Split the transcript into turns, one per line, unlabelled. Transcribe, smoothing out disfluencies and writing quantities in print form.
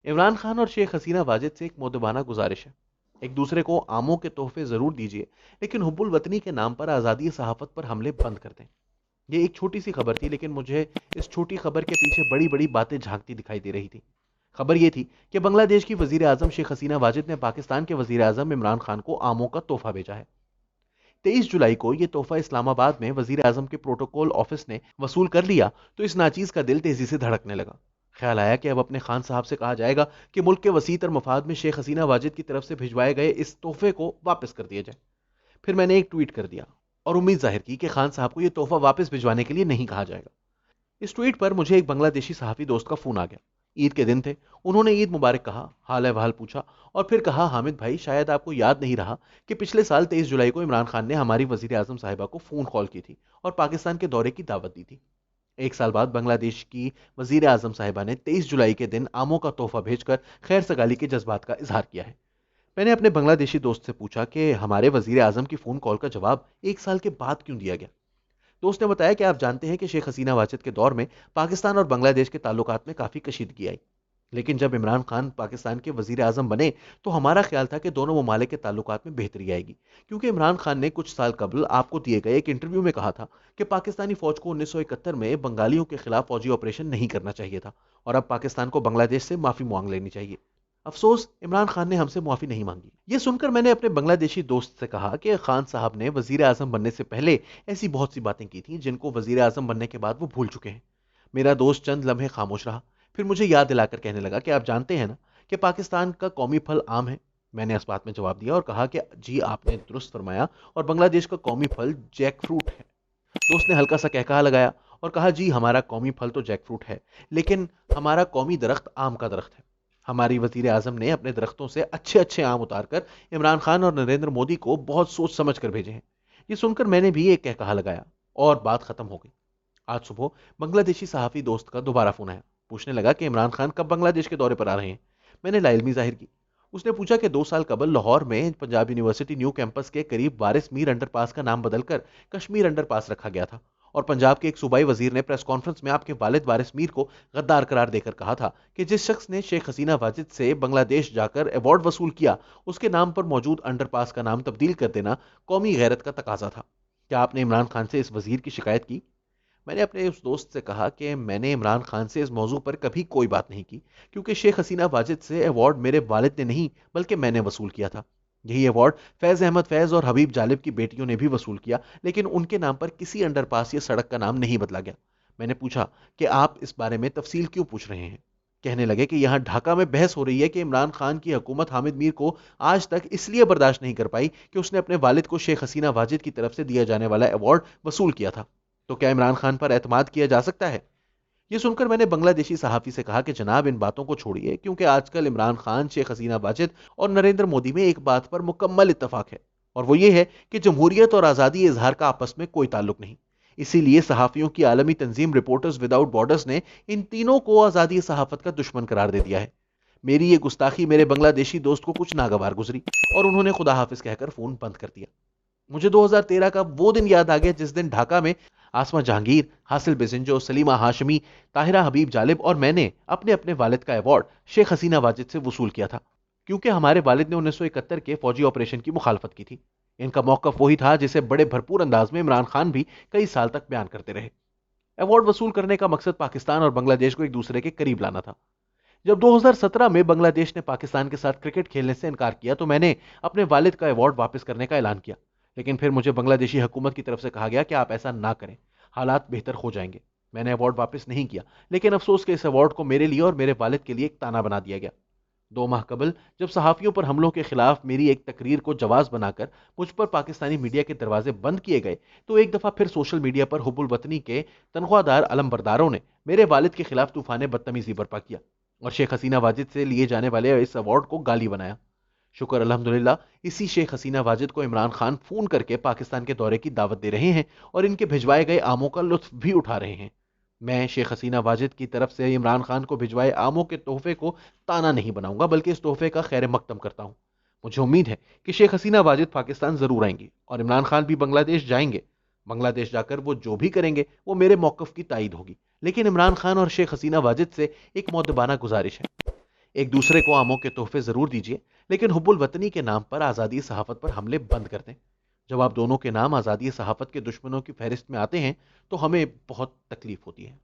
इमरान खान और शेख हसीना वाजिद से एक मोदबाना गुजारिश है, एक दूसरे को आमों के तोहफे जरूर दीजिए, लेकिन हुब्बुल वतनी के नाम पर आज़ादी सहाफत पर हमले बंद कर दें। ये एक छोटी सी खबर थी, लेकिन मुझे इस छोटी खबर के पीछे बड़ी बड़ी बातें झांकती दिखाई दे रही थी। खबर ये थी कि बांग्लादेश की वजीर आजम शेख हसीना वाजिद ने पाकिस्तान के वजीर आजम इमरान खान को आमों का तोहफा भेजा है। 23 जुलाई को यह तोहफा इस्लामाबाद में वजीर आजम के प्रोटोकॉल ऑफिस ने वसूल कर लिया तो इस नाचीज का दिल तेजी से धड़कने लगा। ख्याल आया कि अब अपने खान साहब से कहा जाएगा कि मुल्क के वसीतर मफाद में शेख हसीना वाजिद की तरफ से भिजवाए गए इस तोहफे को वापस कर दिया जाए। फिर मैंने एक ट्वीट कर दिया और उम्मीद जाहिर की कि खान साहब को यह तोहफा वापस भिजवाने के लिए नहीं कहा जाएगा। इस ट्वीट पर मुझे एक बांग्लादेशी सहाफी दोस्त का फोन आ गया। ईद के दिन थे। उन्होंने ईद मुबारक कहा, हाल अहवाल पूछा और फिर कहा, हामिद भाई शायद आपको याद नहीं रहा कि पिछले साल 23 जुलाई को इमरान खान ने हमारी वजीर आजम साहिबा को फोन कॉल की थी और पाकिस्तान के दौरे की दावत दी थी। एक साल बाद बांग्लादेश की वजीर आजम साहिबा ने 23 जुलाई के दिन आमों का तोहफा भेजकर खैर सगाली के जज्बात का इजहार किया है। मैंने अपने बांग्लादेशी दोस्त से पूछा कि हमारे वजीर आजम की फोन कॉल का जवाब एक साल के बाद क्यों दिया गया। दोस्त ने बताया कि आप जानते हैं कि शेख हसीना वाजिद के दौर में पाकिस्तान और बांग्लादेश के ताल्लुकात में काफी कशीदगी आई, लेकिन जब इमरान खान पाकिस्तान के वजीर आजम बने तो हमारा ख्याल था कि दोनों ममालिक के ताल्लुकात में बेहतरी आएगी, क्योंकि इमरान खान ने कुछ साल कबल आपको दिए गए एक इंटरव्यू में कहा था कि पाकिस्तानी फौज को 1971 में बंगालियों के खिलाफ फौजी ऑपरेशन नहीं करना चाहिए था और अब पाकिस्तान को बांग्लादेश से माफी मांग लेनी चाहिए। अफसोस, इमरान खान ने हमसे माफी नहीं मांगी। ये सुनकर मैंने अपने बांग्लादेशी दोस्त से कहा कि खान साहब ने वजीर आजम बनने से पहले ऐसी बहुत सी बातें की थी जिनको वजीर आजम बनने के बाद वो भूल चुके हैं। मेरा दोस्त चंद लम्हे खामोश रहा, फिर मुझे याद दिलाकर कहने लगा कि आप जानते हैं ना कि पाकिस्तान का कौमी फल आम है। मैंने इस बात में जवाब दिया और कहा कि जी आपने दुरुस्त फरमाया, और बांग्लादेश का कौमी फल जैक फ्रूट है। दोस्त ने हल्का सा कहकहा लगाया और कहा, जी हमारा कौमी फल तो जैक फ्रूट है, लेकिन हमारा कौमी दरख्त आम का दरख्त है। हमारी वजीर आजम ने अपने दरख्तों से अच्छे अच्छे आम उतारकर इमरान खान और नरेंद्र मोदी को बहुत सोच समझ कर भेजे हैं। ये सुनकर मैंने भी एक कहकहा लगाया और बात खत्म हो गई। आज सुबह बांग्लादेशी सहाफी दोस्त का दोबारा फोन आया। पूछने लगा कि इमरान खान कब बांग्लादेश के दौरे पर आ रहे हैं। मैंने लाइल्मी जाहिर की। उसने पूछा कि 2 साल कबल लाहौर में पंजाब यूनिवर्सिटी न्यू कैंपस के करीब वारिस मीर अंडरपास का नाम बदलकर कश्मीर अंडरपास रखा गया था, और पंजाब के एक सूबाई वजीर ने प्रेस कॉन्फ्रेंस में आपके वालिद वारिस मीर को गद्दार करार देकर कहा था कि जिस शख्स ने शेख हसीना वाजिद से बांग्लादेश जाकर अवार्ड वसूल किया, उसके नाम पर मौजूद अंडरपास का नाम तब्दील कर देना कौमी गैरत का तकाजा था। क्या आपने इमरान खान से इस वजीर की शिकायत की? मैंने अपने उस दोस्त से कहा कि मैंने इमरान खान से इस मौजू पर कभी कोई बात नहीं की, क्योंकि शेख हसीना वाजिद से अवार्ड मेरे वालिद ने नहीं बल्कि मैंने वसूल किया था। यही अवार्ड फैज अहमद फैज और हबीब जालिब की बेटियों ने भी वसूल किया, लेकिन उनके नाम पर किसी अंडरपास या सड़क का नाम नहीं बदला गया। मैंने पूछा कि आप इस बारे में तफसील क्यों पूछ रहे हैं। कहने लगे कि यहाँ ढाका में बहस हो रही है कि इमरान खान की हुकूमत हामिद मीर को आज तक इसलिए बर्दाश्त नहीं कर पाई कि उसने अपने वालिद को शेख हसीना वाजिद की तरफ से दिया जाने वाला अवार्ड वसूल किया था। तो क्या इमरान खान पर एतमाद किया जा सकता है? ये सुनकर मैंने बांग्लादेशी सहाफी से कहा कि जनाब इन बातों को छोड़िए, क्योंकि आजकल इमरान खान, शेख हसीना वाजिद और नरेंद्र मोदी में एक बात पर मुकम्मल इत्तफाक है, और वो ये है कि जमहूरियत और आज़ादी इजहार का आपस में कोई ताल्लुक नहीं। इसीलिए सहाफियों की आलमी तंजीम रिपोर्टर्स विदाउट बॉर्डर्स ने इन तीनों को आज़ादी सहाफत का दुश्मन करार दे दिया है। मेरी ये गुस्ताखी मेरे बांग्लादेशी दोस्त को कुछ नागवार गुजरी और उन्होंने खुदा हाफिज कहकर फोन बंद कर दिया। मुझे 2013 का वो दिन याद आ गया जिस दिन ढाका में आसमा जहांगीर, हासिल बेजिंजो, सलीमा हाशमी, ताहिरा हबीब जालिब और मैंने अपने अपने वालिद का अवार्ड शेख हसीना वाजिद से वसूल किया था, क्योंकि हमारे वालिद ने 1971 के फौजी ऑपरेशन की मुखालफत की थी। इनका मौकफ वही था जिसे बड़े भरपूर अंदाज में इमरान खान भी कई साल तक बयान करते रहे। अवार्ड वसूल करने का मकसद पाकिस्तान और बांग्लादेश को एक दूसरे के करीब लाना था। जब 2017 में बांग्लादेश ने पाकिस्तान के साथ क्रिकेट खेलने से इनकार किया तो मैंने अपने वालिद का अवार्ड वापस करने का ऐलान किया, लेकिन फिर मुझे बांग्लादेशी हुकूमत की तरफ से कहा गया कि आप ऐसा ना करें, हालात बेहतर हो जाएंगे। मैंने अवार्ड वापस नहीं किया, लेकिन अफसोस के इस अवार्ड को मेरे लिए और मेरे वालिद के लिए एक ताना बना दिया गया। 2 माह कबल जब सहाफियों पर हमलों के खिलाफ मेरी एक तकरीर को जवाज बनाकर मुझ पर पाकिस्तानी मीडिया के दरवाजे बंद किए गए, तो एक दफा फिर सोशल मीडिया पर हुब्बुल वतनी के तनख्वाहदार अलमबरदारों ने मेरे वालिद के खिलाफ तूफान बदतमीजी बर्पा किया और शेख हसीना वाजिद से लिए जाने वाले इस अवार्ड को गाली बनाया। शुक्र अल्हम्दुलिल्लाह, इसी शेख हसीना वाजिद को इमरान खान फोन करके पाकिस्तान के दौरे की दावत दे रहे हैं और इनके भिजवाए गए आमों का लुत्फ भी उठा रहे हैं। मैं शेख हसीना वाजिद की तरफ से इमरान खान को भिजवाए आमों के तोहफे को ताना नहीं बनाऊंगा, बल्कि इस तोहफे का खैर मकदम करता हूं। मुझे उम्मीद है कि शेख हसीना वाजिद पाकिस्तान जरूर आएंगे और इमरान खान भी बांग्लादेश जाएंगे। बांग्लादेश जाकर वो जो भी करेंगे वो मेरे मौकफ की तायद होगी, लेकिन इमरान खान और शेख हसीना वाजिद से एक मौदबाना गुजारिश है। एक दूसरे को आमों के तोहफे जरूर दीजिए, लेकिन हुब्बुल वतनी के नाम पर आज़ादी सहाफत पर हमले बंद कर दें। जब आप दोनों के नाम आज़ादी सहाफत के दुश्मनों की फहरिस्त में आते हैं तो हमें बहुत तकलीफ होती है।